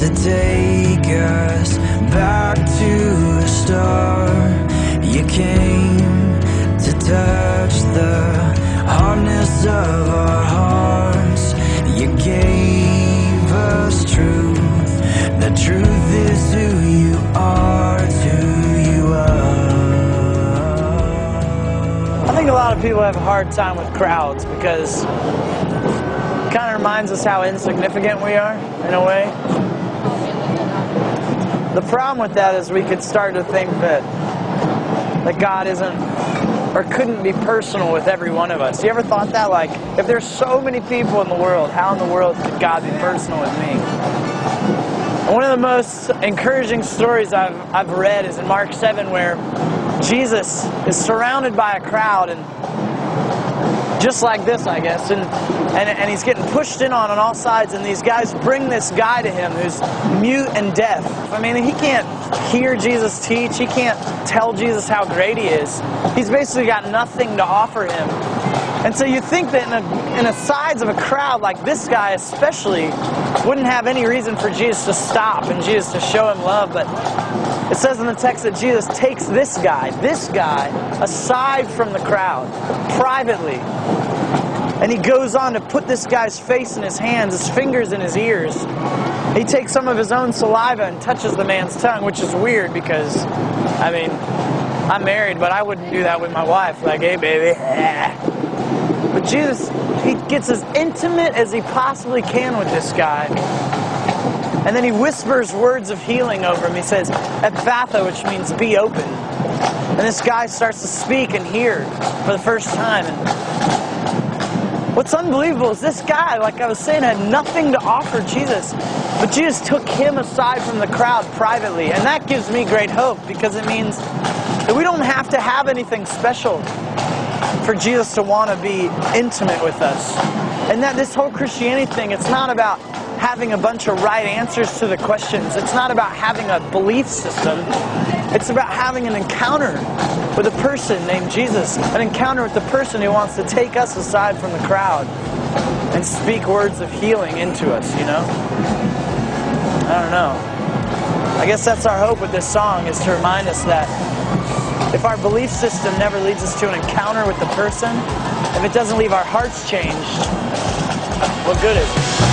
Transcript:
to take us back to the start. You came to touch the hardness of our hearts. You gave us truth. The truth is who you are, it's who you are. I think a lot of people have a hard time with crowds because it kind of reminds us how insignificant we are, in a way. The problem with that is we could start to think that God isn't or couldn't be personal with every one of us. You ever thought that? Like, if there's so many people in the world, how in the world could God be personal with me? And one of the most encouraging stories I've read is in Mark 7, where Jesus is surrounded by a crowd, and just like this, I guess, and he's getting pushed in on all sides, and these guys bring this guy to him who's mute and deaf. I mean, he can't hear Jesus teach, he can't tell Jesus how great he is. He's basically got nothing to offer him. And so you think that in the sides of a crowd like this guy especially wouldn't have any reason for Jesus to stop and Jesus to show him love, but it says in the text that Jesus takes this guy aside from the crowd, privately. And he goes on to put this guy's face in his hands, his fingers in his ears. He takes some of his own saliva and touches the man's tongue, which is weird because, I mean, I'm married, but I wouldn't do that with my wife. Like, hey, baby. But Jesus, he gets as intimate as he possibly can with this guy. And then he whispers words of healing over him. He says, Ephatha, which means be open. And this guy starts to speak and hear for the first time. And what's unbelievable is this guy, like I was saying, had nothing to offer Jesus. But Jesus took him aside from the crowd privately. And that gives me great hope, because it means that we don't have to have anything special for Jesus to want to be intimate with us. And that this whole Christianity thing, it's not about having a bunch of right answers to the questions. It's not about having a belief system. It's about having an encounter with a person named Jesus. An encounter with the person who wants to take us aside from the crowd and speak words of healing into us, you know? I don't know. I guess that's our hope with this song, is to remind us that if our belief system never leads us to an encounter with the person, if it doesn't leave our hearts changed, what good is it?